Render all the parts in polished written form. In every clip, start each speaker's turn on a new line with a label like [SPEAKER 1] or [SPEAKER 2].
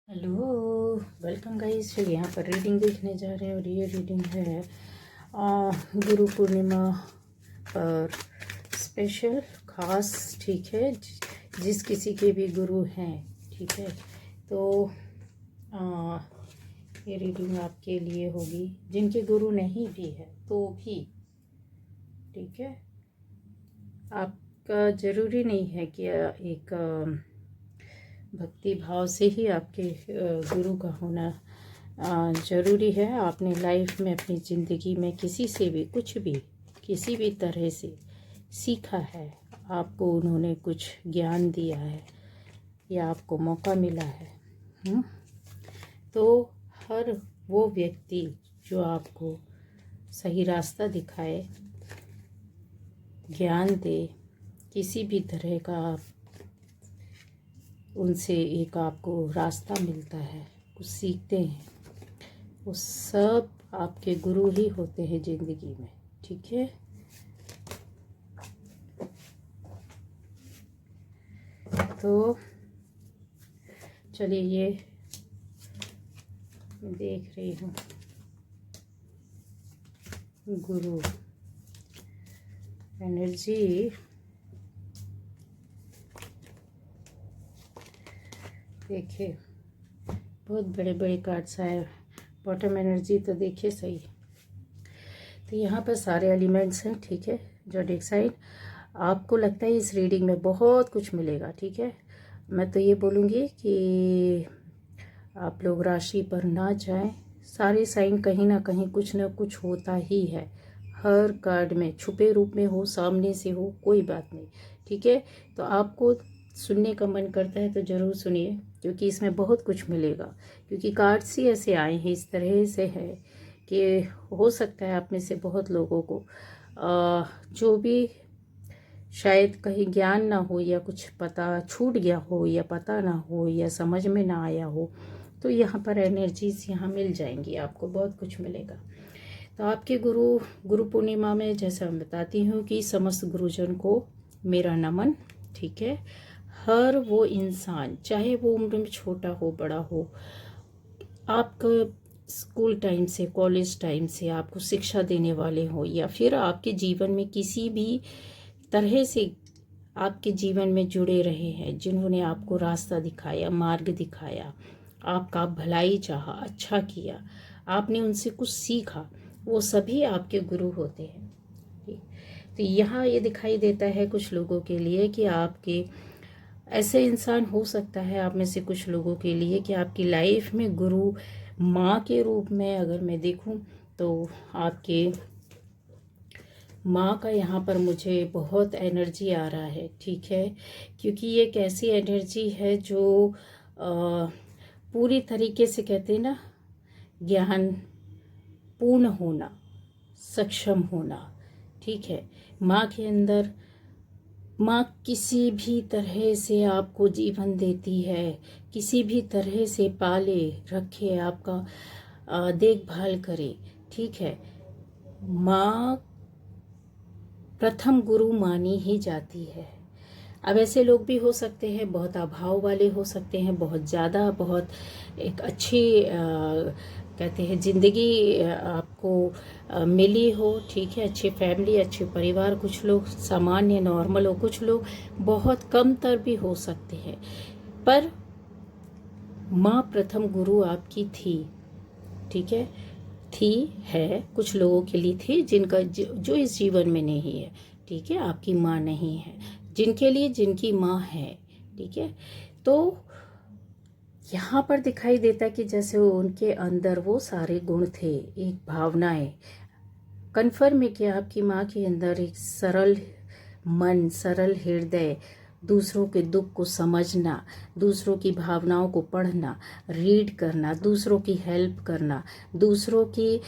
[SPEAKER 1] Hello, welcome guys. यहाँ पर reading देखने जा रहे हैं और ये रीडिंग है गुरु पूर्णिमा पर स्पेशल खास। ठीक है, जिस किसी के भी गुरु हैं, ठीक है, तो ये रीडिंग आपके लिए होगी। जिनके गुरु नहीं भी है तो भी ठीक है। आपका ज़रूरी नहीं है कि एक भक्ति भाव से ही आपके गुरु का होना ज़रूरी है। आपने लाइफ में अपनी ज़िंदगी में किसी से भी कुछ भी किसी भी तरह से सीखा है, आपको उन्होंने कुछ ज्ञान दिया है या आपको मौका मिला है। तो हर वो व्यक्ति जो आपको सही रास्ता दिखाए, ज्ञान दे, किसी भी तरह का उनसे एक आपको रास्ता मिलता है, कुछ सीखते हैं, वो सब आपके गुरु ही होते हैं ज़िंदगी में। ठीक है, तो चलिए ये मैं देख रही हूँ गुरु एनर्जी। देखिए बहुत बड़े बड़े कार्ड्स आए। बॉटम एनर्जी तो देखिए सही। तो यहाँ पर सारे एलिमेंट्स हैं। ठीक है, ज़ोडिएक साइन। आपको लगता है इस रीडिंग में बहुत कुछ मिलेगा। ठीक है, मैं तो ये बोलूँगी कि आप लोग राशि पर ना जाएं। सारे साइन कहीं ना कहीं कुछ ना कुछ होता ही है। हर कार्ड में छुपे रूप में हो, सामने से हो, कोई बात नहीं। ठीक है, तो आपको सुनने का मन करता है तो ज़रूर सुनिए, क्योंकि इसमें बहुत कुछ मिलेगा। क्योंकि कार्ड्स ही ऐसे आए हैं, इस तरह से है कि हो सकता है आप में से बहुत लोगों को जो भी शायद कहीं ज्ञान ना हो या कुछ पता छूट गया हो या पता ना हो या समझ में ना आया हो, तो यहाँ पर एनर्जीज यहाँ मिल जाएंगी, आपको बहुत कुछ मिलेगा। तो आपके गुरु पूर्णिमा में जैसा मैं बताती हूँ कि समस्त गुरुजन को मेरा नमन। ठीक है, हर वो इंसान चाहे वो उम्र में छोटा हो बड़ा हो, आपका स्कूल टाइम से कॉलेज टाइम से आपको शिक्षा देने वाले हो या फिर आपके जीवन में किसी भी तरह से आपके जीवन में जुड़े रहे हैं, जिन्होंने आपको रास्ता दिखाया, मार्ग दिखाया, आपका भलाई चाहा, अच्छा किया, आपने उनसे कुछ सीखा, वो सभी आपके गुरु होते हैं। तो यहाँ ये दिखाई देता है कुछ लोगों के लिए कि आपके ऐसे इंसान हो सकता है, आप में से कुछ लोगों के लिए, कि आपकी लाइफ में गुरु माँ के रूप में अगर मैं देखूं तो आपके माँ का यहाँ पर मुझे बहुत एनर्जी आ रहा है। ठीक है, क्योंकि ये एक ऐसी एनर्जी है जो पूरी तरीके से कहते हैं ना, ज्ञान पूर्ण होना, सक्षम होना। ठीक है, माँ के अंदर, माँ किसी भी तरह से आपको जीवन देती है, किसी भी तरह से पाले रखे, आपका देखभाल करे। ठीक है, माँ प्रथम गुरु मानी ही जाती है। अब ऐसे लोग भी हो सकते हैं, बहुत अभाव वाले हो सकते हैं, बहुत ज़्यादा, बहुत एक अच्छी कहते हैं ज़िंदगी आपको मिली हो। ठीक है, अच्छी फैमिली, अच्छे परिवार, कुछ लोग सामान्य नॉर्मल हो, कुछ लोग बहुत कम तर भी हो सकते हैं, पर माँ प्रथम गुरु आपकी थी। ठीक है, थी, है, कुछ लोगों के लिए थी जिनका जो इस जीवन में नहीं है। ठीक है, आपकी माँ नहीं है, जिनके लिए जिनकी माँ है। ठीक है, तो यहाँ पर दिखाई देता है कि जैसे उनके अंदर वो सारे गुण थे, एक भावनाएं। कन्फर्म है कि आपकी माँ के अंदर एक सरल मन, सरल हृदय, दूसरों के दुख को समझना, दूसरों की भावनाओं को पढ़ना, रीड करना, दूसरों की हेल्प करना, दूसरों की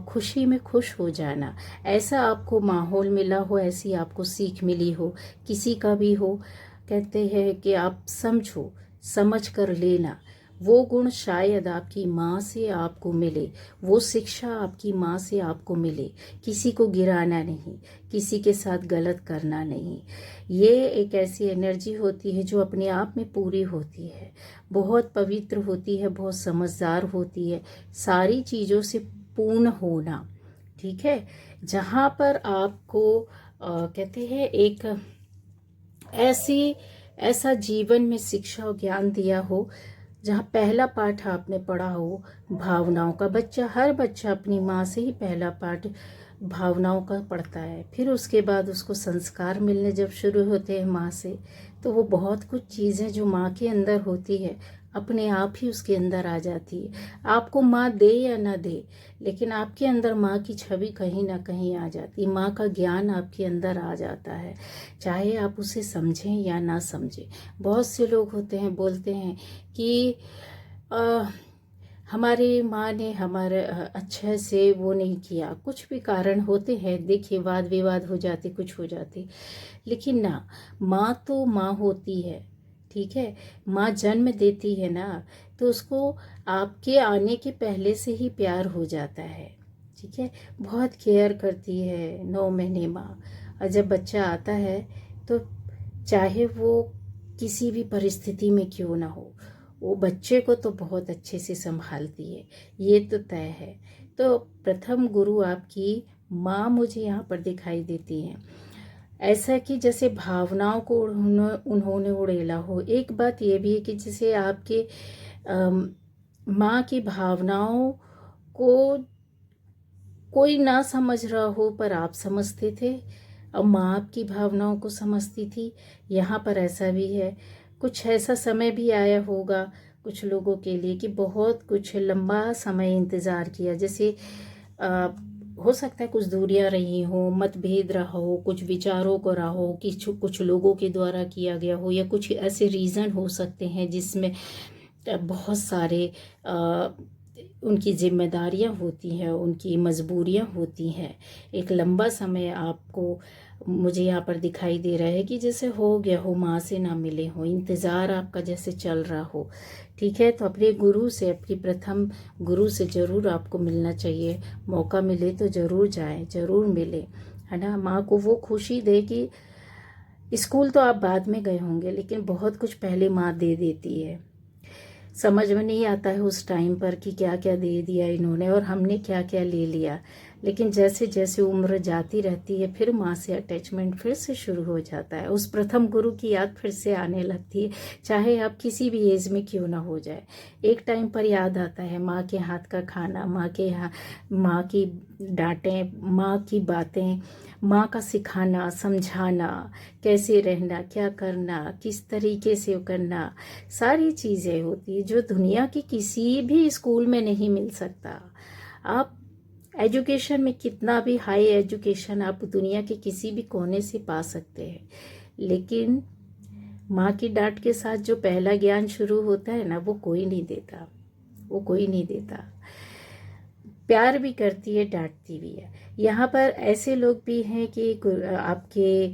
[SPEAKER 1] खुशी में खुश हो जाना, ऐसा आपको माहौल मिला हो, ऐसी आपको सीख मिली हो, किसी का भी हो। कहते हैं कि आप समझो, समझ कर लेना, वो गुण शायद आपकी माँ से आपको मिले, वो शिक्षा आपकी माँ से आपको मिले। किसी को गिराना नहीं, किसी के साथ गलत करना नहीं। ये एक ऐसी एनर्जी होती है जो अपने आप में पूरी होती है, बहुत पवित्र होती है, बहुत समझदार होती है, सारी चीज़ों से पूर्ण होना। ठीक है, जहाँ पर आपको कहते हैं एक ऐसा जीवन में शिक्षा और ज्ञान दिया हो, जहाँ पहला पाठ आपने पढ़ा हो भावनाओं का। हर बच्चा अपनी माँ से ही पहला पाठ भावनाओं का पढ़ता है, फिर उसके बाद उसको संस्कार मिलने जब शुरू होते हैं माँ से, तो वो बहुत कुछ चीज़ें जो माँ के अंदर होती है अपने आप ही उसके अंदर आ जाती है। आपको माँ दे या ना दे, लेकिन आपके अंदर माँ की छवि कहीं ना कहीं आ जाती है, माँ का ज्ञान आपके अंदर आ जाता है, चाहे आप उसे समझें या ना समझें। बहुत से लोग होते हैं, बोलते हैं कि हमारे माँ ने हमारे अच्छे से वो नहीं किया, कुछ भी कारण होते हैं, देखिए वाद विवाद हो जाते, कुछ हो जाते, लेकिन ना, माँ तो माँ होती है। ठीक है, माँ जन्म देती है ना, तो उसको आपके आने के पहले से ही प्यार हो जाता है। ठीक है, बहुत केयर करती है 9 महीने माँ, और जब बच्चा आता है तो चाहे वो किसी भी परिस्थिति में क्यों ना हो, वो बच्चे को तो बहुत अच्छे से संभालती है, ये तो तय है। तो प्रथम गुरु आपकी माँ मुझे यहाँ पर दिखाई देती है, ऐसा कि जैसे भावनाओं को उन्होंने उड़ेला हो। एक बात ये भी है कि जैसे आपके माँ की भावनाओं को कोई ना समझ रहा हो, पर आप समझते थे, और माँ आपकी भावनाओं को समझती थी। यहाँ पर ऐसा भी है, कुछ ऐसा समय भी आया होगा कुछ लोगों के लिए कि बहुत कुछ लंबा समय इंतज़ार किया, जैसे हो सकता है कुछ दूरियां रही हो, मतभेद रहा हो, कुछ विचारों को रहा हो, कि कुछ लोगों के द्वारा किया गया हो, या कुछ ऐसे रीज़न हो सकते हैं जिसमें बहुत सारे उनकी जिम्मेदारियां होती हैं, उनकी मजबूरियां होती हैं। एक लंबा समय आपको मुझे यहाँ पर दिखाई दे रहा है कि जैसे हो गया हो, माँ से ना मिले हो, इंतज़ार आपका जैसे चल रहा हो। ठीक है, तो अपने गुरु से, अपनी प्रथम गुरु से ज़रूर आपको मिलना चाहिए, मौका मिले तो ज़रूर जाएं, ज़रूर मिले, है ना। माँ को वो खुशी दे कि स्कूल तो आप बाद में गए होंगे, लेकिन बहुत कुछ पहले माँ दे देती है। समझ में नहीं आता है उस टाइम पर कि क्या क्या दे दिया इन्होंने और हमने क्या क्या ले लिया, लेकिन जैसे जैसे उम्र जाती रहती है, फिर माँ से अटैचमेंट फिर से शुरू हो जाता है, उस प्रथम गुरु की याद फिर से आने लगती है, चाहे आप किसी भी एज में क्यों ना हो जाए। एक टाइम पर याद आता है माँ के हाथ का खाना, माँ की डांटें, माँ की बातें, माँ का सिखाना, समझाना, कैसे रहना, क्या करना, किस तरीके से करना, सारी चीज़ें होती है जो दुनिया की किसी भी स्कूल में नहीं मिल सकता। आप एजुकेशन में कितना भी हाई एजुकेशन आप दुनिया के किसी भी कोने से पा सकते हैं, लेकिन माँ की डांट के साथ जो पहला ज्ञान शुरू होता है ना, वो कोई नहीं देता, वो कोई नहीं देता। प्यार भी करती है, डांटती भी है। यहाँ पर ऐसे लोग भी हैं कि आपके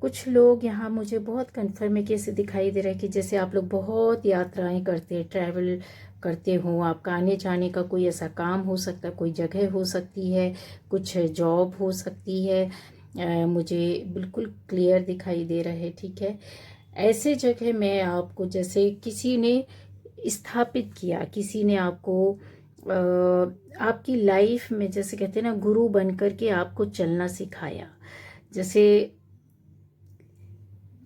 [SPEAKER 1] कुछ लोग यहाँ मुझे बहुत कन्फर्मेशन से दिखाई दे रहा है कि जैसे आप लोग बहुत यात्राएं करते हैं, ट्रैवल करते हो, आपका आने जाने का कोई ऐसा काम हो सकता है, कोई जगह हो सकती है, कुछ जॉब हो सकती है, मुझे बिल्कुल क्लियर दिखाई दे रहा है। ठीक है, ऐसे जगह में आपको जैसे किसी ने स्थापित किया, किसी ने आपको आपकी लाइफ में जैसे कहते हैं ना, गुरु बनकर के आपको चलना सिखाया। जैसे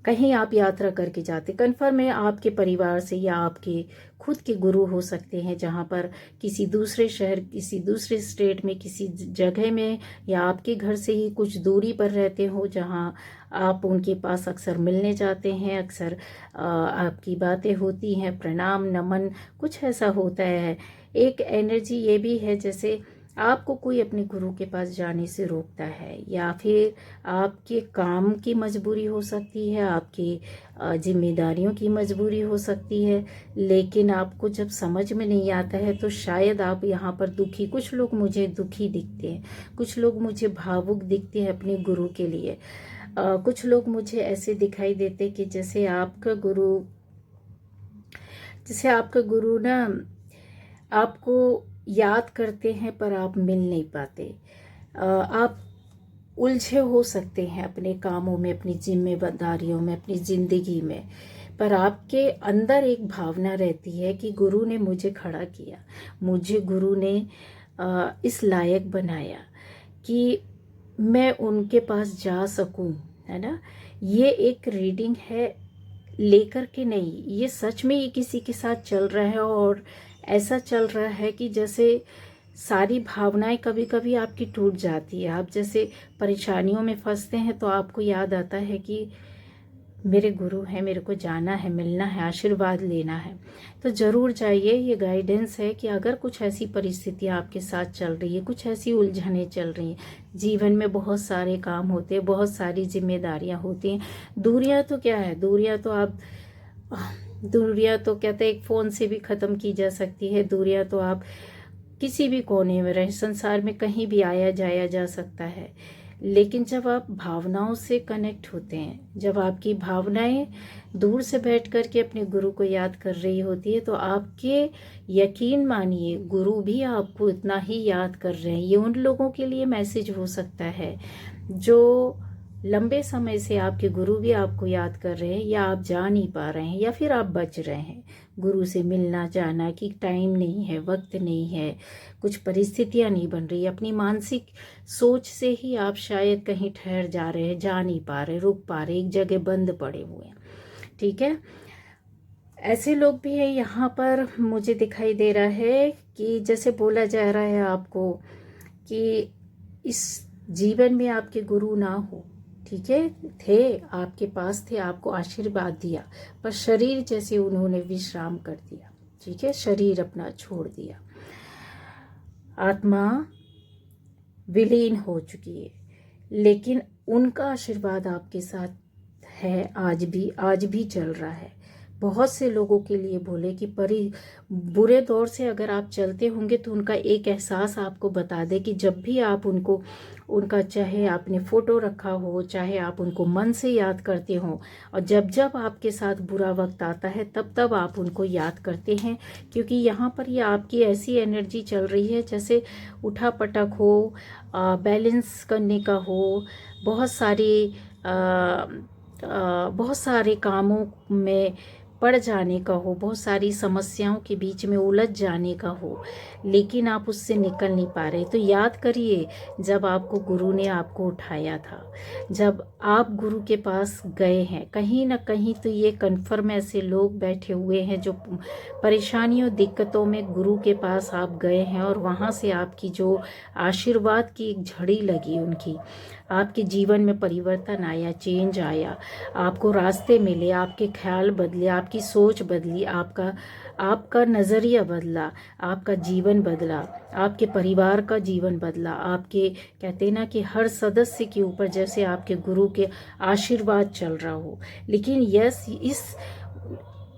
[SPEAKER 1] कहीं आप यात्रा करके जाते, कन्फर्म है आपके परिवार से या आपके खुद के गुरु हो सकते हैं, जहाँ पर किसी दूसरे शहर, किसी दूसरे स्टेट में, किसी जगह में, या आपके घर से ही कुछ दूरी पर रहते हो, जहाँ आप उनके पास अक्सर मिलने जाते हैं, अक्सर आपकी बातें होती हैं, प्रणाम नमन कुछ ऐसा होता है। एक एनर्जी ये भी है जैसे आपको कोई अपने गुरु के पास जाने से रोकता है, या फिर आपके काम की मजबूरी हो सकती है, आपकी जिम्मेदारियों की मजबूरी हो सकती है, लेकिन आपको जब समझ में नहीं आता है तो शायद आप यहाँ पर दुखी, कुछ लोग मुझे दुखी दिखते हैं, कुछ लोग मुझे भावुक दिखते हैं अपने गुरु के लिए, कुछ लोग मुझे ऐसे दिखाई देते कि जैसे आपका गुरु जैसे आपका गुरु ना आपको याद करते हैं पर आप मिल नहीं पाते। आप उलझे हो सकते हैं अपने कामों में, अपनी जिम्मेदारियों में, अपनी ज़िंदगी में, पर आपके अंदर एक भावना रहती है कि गुरु ने मुझे खड़ा किया, मुझे गुरु ने इस लायक बनाया कि मैं उनके पास जा सकूं, है ना। ये एक रीडिंग है लेकर के नहीं, ये सच में ये किसी के साथ चल रहा है और ऐसा चल रहा है कि जैसे सारी भावनाएं कभी कभी आपकी टूट जाती है। आप जैसे परेशानियों में फंसते हैं तो आपको याद आता है कि मेरे गुरु हैं, मेरे को जाना है, मिलना है, आशीर्वाद लेना है, तो ज़रूर जाइए। ये गाइडेंस है कि अगर कुछ ऐसी परिस्थितियाँ आपके साथ चल रही है, कुछ ऐसी उलझनें चल रही हैं, जीवन में बहुत सारे काम होते हैं, बहुत सारी जिम्मेदारियाँ होती हैं। दूरियाँ तो क्या है, दूरियाँ तो कहते हैं एक फ़ोन से भी ख़त्म की जा सकती है। दूरियाँ तो आप किसी भी कोने में रहे संसार में, कहीं भी आया जाया जा सकता है। लेकिन जब आप भावनाओं से कनेक्ट होते हैं, जब आपकी भावनाएं दूर से बैठ कर के अपने गुरु को याद कर रही होती है, तो आपके यकीन मानिए गुरु भी आपको इतना ही याद कर रहे हैं। ये उन लोगों के लिए मैसेज हो सकता है जो लंबे समय से आपके गुरु भी आपको याद कर रहे हैं, या आप जा नहीं पा रहे हैं, या फिर आप बच रहे हैं गुरु से मिलना जाना कि टाइम नहीं है, वक्त नहीं है, कुछ परिस्थितियां नहीं बन रही। अपनी मानसिक सोच से ही आप शायद कहीं ठहर जा रहे हैं, जा नहीं पा रहे, रुक पा रहे, एक जगह बंद पड़े हुए हैं। ठीक है, ऐसे लोग भी हैं यहाँ पर। मुझे दिखाई दे रहा है कि जैसे बोला जा रहा है आपको कि इस जीवन में आपके गुरु ना हो, ठीक है, थे आपके पास, थे, आपको आशीर्वाद दिया, पर शरीर जैसे उन्होंने विश्राम कर दिया। ठीक है, शरीर अपना छोड़ दिया, आत्मा विलीन हो चुकी है, लेकिन उनका आशीर्वाद आपके साथ है, आज भी चल रहा है। बहुत से लोगों के लिए बोले कि बुरे दौर से अगर आप चलते होंगे तो उनका एक एहसास आपको बता दे कि जब भी आप उनका चाहे आपने फोटो रखा हो, चाहे आप उनको मन से याद करते हो, और जब जब आपके साथ बुरा वक्त आता है तब तब आप उनको याद करते हैं, क्योंकि यहाँ पर ये आपकी ऐसी एनर्जी चल रही है जैसे उठा पटक हो, बैलेंस करने का हो, बहुत सारे कामों में पड़ जाने का हो, बहुत सारी समस्याओं के बीच में उलझ जाने का हो, लेकिन आप उससे निकल नहीं पा रहे। तो याद करिए जब आपको गुरु ने आपको उठाया था, जब आप गुरु के पास गए हैं, कहीं ना कहीं तो ये कन्फर्म ऐसे लोग बैठे हुए हैं जो परेशानियों दिक्कतों में गुरु के पास आप गए हैं, और वहाँ से आपकी जो आशीर्वाद की एक झड़ी लगी, उनकी आपके जीवन में परिवर्तन आया, चेंज आया, आपको रास्ते मिले, आपके ख्याल बदले, आपकी सोच बदली, आपका नज़रिया बदला, आपका जीवन बदला, आपके परिवार का जीवन बदला, आपके कहते हैं ना कि हर सदस्य के ऊपर जैसे आपके गुरु के आशीर्वाद चल रहा हो। लेकिन इस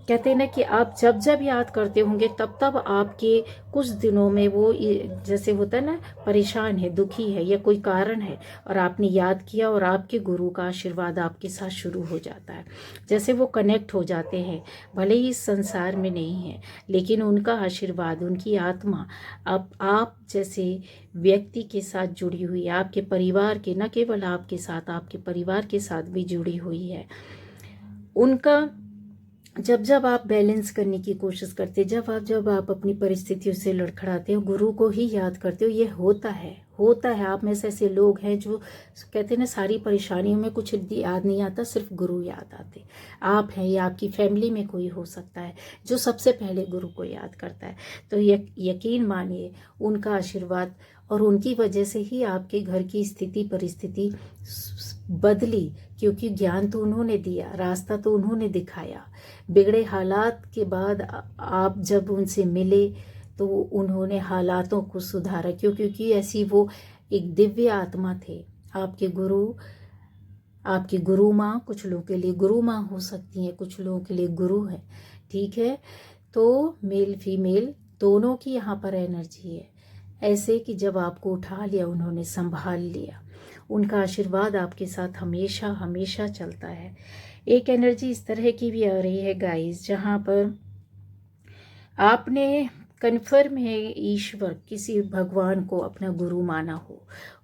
[SPEAKER 1] कहते हैं ना कि आप जब जब याद करते होंगे तब तब आपके कुछ दिनों में वो जैसे होता है ना, परेशान है, दुखी है, या कोई कारण है और आपने याद किया और आपके गुरु का आशीर्वाद आपके साथ शुरू हो जाता है, जैसे वो कनेक्ट हो जाते हैं। भले ही इस संसार में नहीं है, लेकिन उनका आशीर्वाद, उनकी आत्मा अब आप जैसे व्यक्ति के साथ जुड़ी हुई है, आपके परिवार के, न केवल आपके साथ, आपके परिवार के साथ भी जुड़ी हुई है। उनका जब जब आप बैलेंस करने की कोशिश करते, जब आप अपनी परिस्थितियों से लड़खड़ाते हो, गुरु को ही याद करते हो, ये होता है। आप में से ऐसे लोग हैं जो कहते हैं ना, सारी परेशानियों में कुछ याद नहीं आता, सिर्फ गुरु याद आते। आप हैं या आपकी फैमिली में कोई हो सकता है जो सबसे पहले गुरु को याद करता है। तो यकीन मानिए उनका आशीर्वाद और उनकी वजह से ही आपके घर की स्थिति परिस्थिति बदली, क्योंकि ज्ञान तो उन्होंने दिया, रास्ता तो उन्होंने दिखाया। बिगड़े हालात के बाद आप जब उनसे मिले तो उन्होंने हालातों को सुधारा, क्योंकि ऐसी वो एक दिव्य आत्मा थे। आपके गुरु, आपकी गुरु माँ, कुछ लोगों के लिए गुरु माँ हो सकती हैं, कुछ लोगों के लिए गुरु है। ठीक है, तो मेल फीमेल दोनों की यहाँ पर एनर्जी है, ऐसे कि जब आपको उठा लिया, उन्होंने संभाल लिया, उनका आशीर्वाद आपके साथ हमेशा हमेशा चलता है। एक एनर्जी इस तरह की भी आ रही है गाइस, जहाँ पर आपने कन्फर्म है ईश्वर किसी भगवान को अपना गुरु माना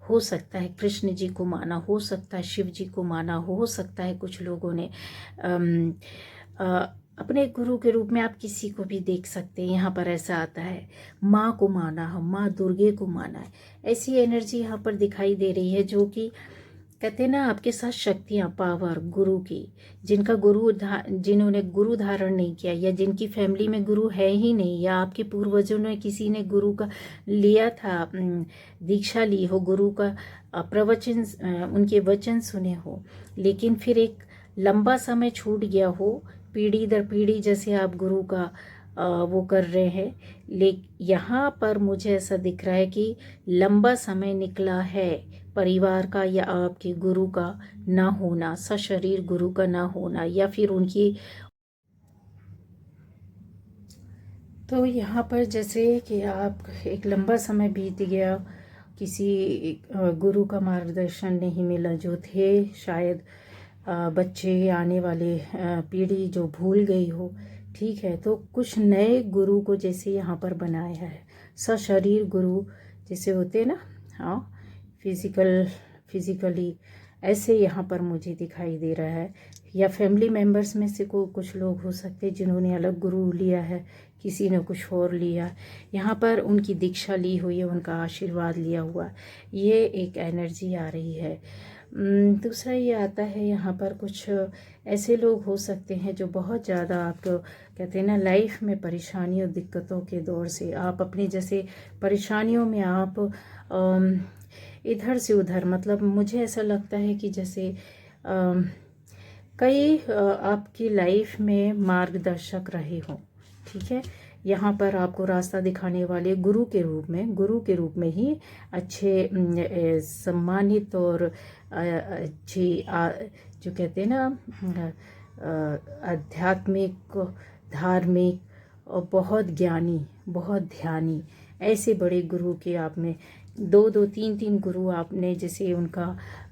[SPEAKER 1] हो सकता है कृष्ण जी को माना, हो सकता है शिव जी को माना, हो सकता है कुछ लोगों ने अपने गुरु के रूप में आप किसी को भी देख सकते हैं। यहाँ पर ऐसा आता है माँ को माना है, माँ दुर्गे को माना है, ऐसी एनर्जी यहाँ पर दिखाई दे रही है जो कि कहते हैं ना आपके साथ शक्तियाँ पावर गुरु की, जिनका जिन्होंने गुरु धारण नहीं किया या जिनकी फैमिली में गुरु है ही नहीं, या आपके पूर्वजों ने किसी ने गुरु का लिया था, दीक्षा ली हो, गुरु का प्रवचन उनके वचन सुने हो, लेकिन फिर एक लंबा समय छूट गया हो, पीढ़ी दर पीढ़ी जैसे आप गुरु का वो कर रहे हैं। यहाँ पर मुझे ऐसा दिख रहा है कि लंबा समय निकला है परिवार का या आपके गुरु का ना होना, सशरीर गुरु का ना होना, या फिर उनकी। तो यहाँ पर जैसे कि आप एक लंबा समय बीत गया, किसी गुरु का मार्गदर्शन नहीं मिला, जो थे शायद बच्चे आने वाले पीढ़ी जो भूल गई हो, ठीक है। तो कुछ नए गुरु को जैसे यहाँ पर बनाया है, सशरीर गुरु जैसे होते हैं ना, हाँ, फिजिकली ऐसे यहाँ पर मुझे दिखाई दे रहा है। या फैमिली मेंबर्स में से कुछ लोग हो सकते हैं जिन्होंने अलग गुरु लिया है, किसी ने कुछ और लिया, यहाँ पर उनकी दीक्षा ली हुई है, उनका आशीर्वाद लिया हुआ, ये एक एनर्जी आ रही है। दूसरा ये आता है यहाँ पर कुछ ऐसे लोग हो सकते हैं जो बहुत ज़्यादा आपको कहते हैं ना लाइफ में परेशानियों दिक्कतों के दौर से आप अपने जैसे परेशानियों में आप इधर से उधर, मतलब मुझे ऐसा लगता है कि जैसे कई आपकी लाइफ में मार्गदर्शक रहे हों, ठीक है। यहाँ पर आपको रास्ता दिखाने वाले गुरु के रूप में ही अच्छे सम्मानित और अच्छी जो कहते हैं ना आध्यात्मिक, धार्मिक और बहुत ज्ञानी, बहुत ध्यानी, ऐसे बड़े गुरु के आप में दो तीन गुरु आपने जैसे उनका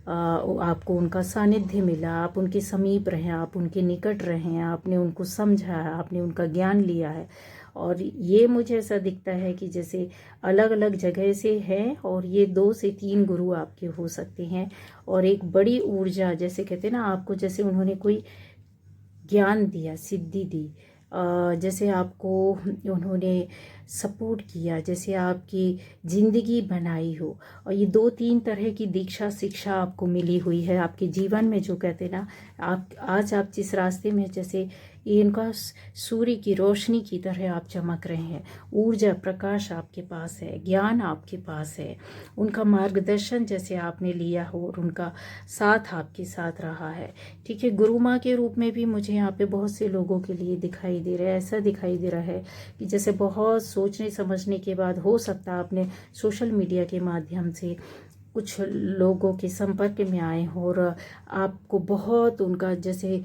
[SPEAKER 1] आपको उनका सानिध्य मिला, आप उनके समीप रहे, आप उनके निकट रहे, आपने उनको समझा, आपने उनका ज्ञान लिया है। और ये मुझे ऐसा दिखता है कि जैसे अलग अलग जगह से हैं, और ये 2 से 3 गुरु आपके हो सकते हैं, और एक बड़ी ऊर्जा जैसे कहते हैं ना आपको, जैसे उन्होंने कोई ज्ञान दिया, सिद्धि दी, जैसे आपको उन्होंने सपोर्ट किया, जैसे आपकी ज़िंदगी बनाई हो। और ये 2-3 तरह की दीक्षा शिक्षा आपको मिली हुई है आपके जीवन में, जो कहते हैं ना आज आप जिस रास्ते में, जैसे इनका सूर्य की रोशनी की तरह आप चमक रहे हैं, ऊर्जा प्रकाश आपके पास है, ज्ञान आपके पास है, उनका मार्गदर्शन जैसे आपने लिया हो और उनका साथ आपके साथ रहा है, ठीक है। गुरु माँ के रूप में भी मुझे यहाँ पे बहुत से लोगों के लिए दिखाई दे रहा है, ऐसा दिखाई दे रहा है कि जैसे बहुत सोचने समझने के बाद हो सकता है आपने सोशल मीडिया के माध्यम से कुछ लोगों के संपर्क में आए हो और आपको बहुत उनका जैसे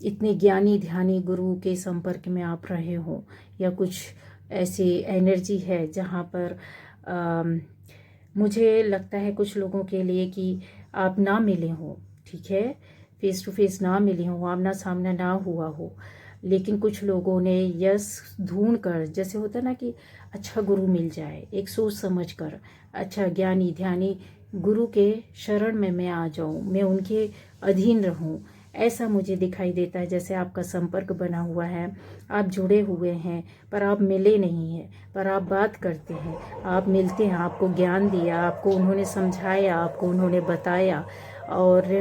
[SPEAKER 1] इतने ज्ञानी ध्यानी गुरु के संपर्क में आप रहे हो, या कुछ ऐसी एनर्जी है जहाँ पर मुझे लगता है कुछ लोगों के लिए कि आप ना मिले हो, ठीक है, फेस टू फेस ना मिले हो, आमना सामना ना हुआ हो, लेकिन कुछ लोगों ने यस ढूंढ कर, जैसे होता ना कि अच्छा गुरु मिल जाए, एक सोच समझ कर अच्छा ज्ञानी ध्यानी गुरु के शरण में मैं आ जाऊं, मैं उनके अधीन रहूं, ऐसा मुझे दिखाई देता है। जैसे आपका संपर्क बना हुआ है, आप जुड़े हुए हैं, पर आप मिले नहीं हैं, पर आप बात करते हैं, आप मिलते हैं, आपको ज्ञान दिया, आपको उन्होंने समझाया, आपको उन्होंने बताया। और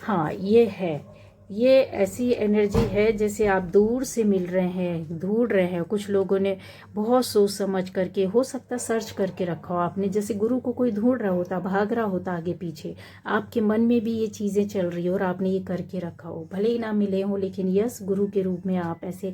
[SPEAKER 1] हाँ, ये है, ये ऐसी एनर्जी है जैसे आप दूर से मिल रहे हैं, ढूंढ रहे हैं। कुछ लोगों ने बहुत सोच समझ करके, हो सकता सर्च करके रखा हो आपने, जैसे गुरु को कोई ढूंढ रहा होता, भाग रहा होता आगे पीछे, आपके मन में भी ये चीज़ें चल रही हो और आपने ये करके रखा हो, भले ही ना मिले हो, लेकिन यस गुरु के रूप में आप ऐसे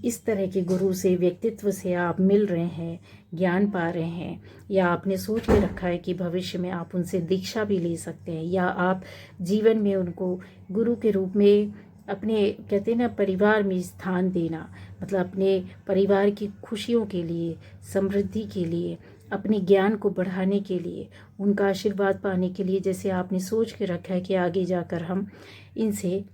[SPEAKER 1] इस तरह के गुरु से, व्यक्तित्व से आप मिल रहे हैं, ज्ञान पा रहे हैं, या आपने सोच के रखा है कि भविष्य में आप उनसे दीक्षा भी ले सकते हैं, या आप जीवन में उनको गुरु के रूप में अपने कहते हैं ना परिवार में स्थान देना, मतलब अपने परिवार की खुशियों के लिए, समृद्धि के लिए, अपने ज्ञान को बढ़ाने के लिए, उनका आशीर्वाद पाने के लिए, जैसे आपने सोच के रखा है कि आगे जाकर हम इनसे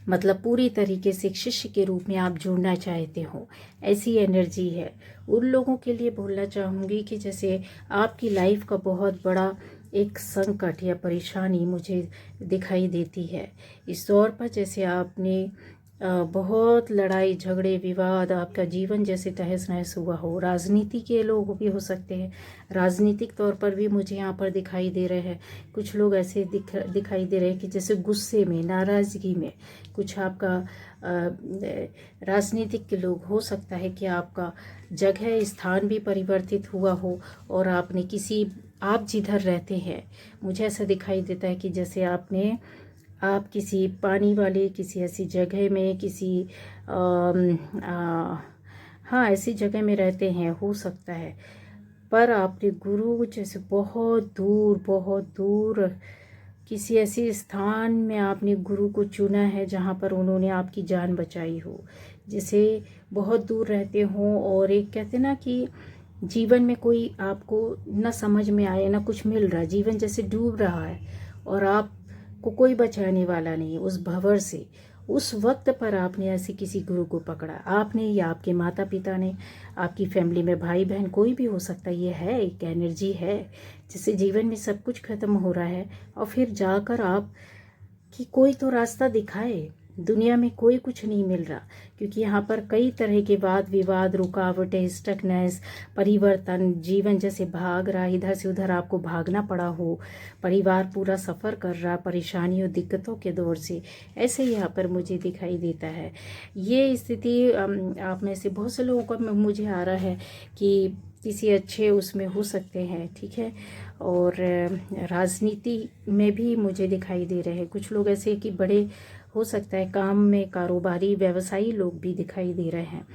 [SPEAKER 1] मतलब पूरी तरीके से एक शिष्य के रूप में आप जुड़ना चाहते हो, ऐसी एनर्जी है। उन लोगों के लिए बोलना चाहूँगी कि जैसे आपकी लाइफ का बहुत बड़ा एक संकट या परेशानी मुझे दिखाई देती है इस दौर पर। जैसे आपने बहुत लड़ाई झगड़े विवाद, आपका जीवन जैसे तहस नहस हुआ हो। राजनीति के लोग भी हो सकते हैं, राजनीतिक तौर पर भी मुझे यहाँ पर दिखाई दे रहे हैं। कुछ लोग ऐसे दिखाई दे रहे हैं कि जैसे गुस्से में, नाराज़गी में कुछ आपका राजनीतिक के लोग, हो सकता है कि आपका जगह स्थान भी परिवर्तित हुआ हो और आपने आप जिधर रहते हैं, मुझे ऐसा दिखाई देता है कि जैसे आप किसी पानी वाले किसी ऐसी जगह में हाँ ऐसी जगह में रहते हैं, हो सकता है। पर आपने गुरु जैसे बहुत दूर किसी ऐसी स्थान में आपने गुरु को चुना है जहाँ पर उन्होंने आपकी जान बचाई हो। जैसे बहुत दूर रहते हो और एक कहते ना कि जीवन में कोई आपको न समझ में आए, ना कुछ मिल रहा, जीवन जैसे डूब रहा है और आपको कोई बचाने वाला नहीं उस भंवर से। उस वक्त पर आपने ऐसे किसी गुरु को पकड़ा, आपने या आपके माता पिता ने, आपकी फैमिली में भाई बहन कोई भी हो सकता है। ये है एक एनर्जी है जिससे जीवन में सब कुछ खत्म हो रहा है और फिर जाकर आप कि कोई तो रास्ता दिखाए। दुनिया में कोई कुछ नहीं मिल रहा, क्योंकि यहाँ पर कई तरह के वाद विवाद, रुकावटें, स्टकनेस, परिवर्तन, जीवन जैसे भाग रहा, इधर से उधर आपको भागना पड़ा हो, परिवार पूरा सफ़र कर रहा परेशानियों दिक्कतों के दौर से, ऐसे यहाँ पर मुझे दिखाई देता है। ये स्थिति आप में से बहुत से लोगों को मुझे आ रहा है कि किसी अच्छे उसमें हो सकते हैं, ठीक है। और राजनीति में भी मुझे दिखाई दे रहे हैं कुछ लोग ऐसे कि बड़े, हो सकता है काम में कारोबारी व्यवसायी लोग भी दिखाई दे रहे हैं।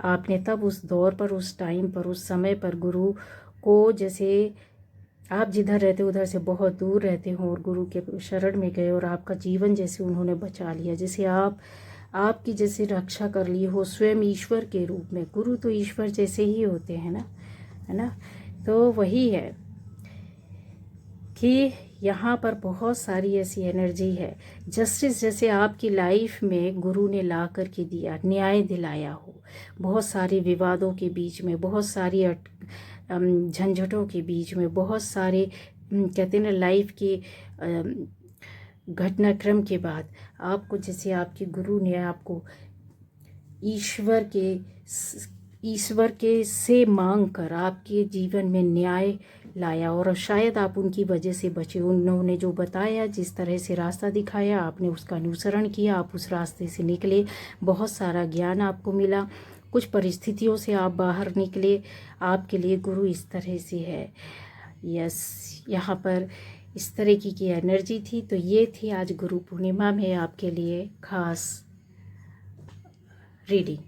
[SPEAKER 1] आपने तब उस दौर पर, उस टाइम पर, उस समय पर गुरु को, जैसे आप जिधर रहते उधर से बहुत दूर रहते हो और गुरु के शरण में गए और आपका जीवन जैसे उन्होंने बचा लिया, जैसे आपकी जैसे रक्षा कर ली हो स्वयं ईश्वर के रूप में। गुरु तो ईश्वर जैसे ही होते हैं ना, है ना। तो वही है कि यहाँ पर बहुत सारी ऐसी एनर्जी है, जस्टिस जैसे आपकी लाइफ में गुरु ने ला कर के दिया, न्याय दिलाया हो। बहुत सारे विवादों के बीच में, बहुत सारी झंझटों के बीच में, बहुत सारे कहते हैं ना लाइफ के घटनाक्रम के बाद आपको, जैसे आपके गुरु ने आपको ईश्वर के से मांग कर आपके जीवन में न्याय लाया और शायद आप उनकी वजह से बचे। उन्होंने जो बताया, जिस तरह से रास्ता दिखाया, आपने उसका अनुसरण किया, आप उस रास्ते से निकले, बहुत सारा ज्ञान आपको मिला, कुछ परिस्थितियों से आप बाहर निकले। आपके लिए गुरु इस तरह से है। यस, यहाँ पर इस तरह की एनर्जी थी। तो ये थी आज गुरु पूर्णिमा में आपके लिए खास रीडिंग।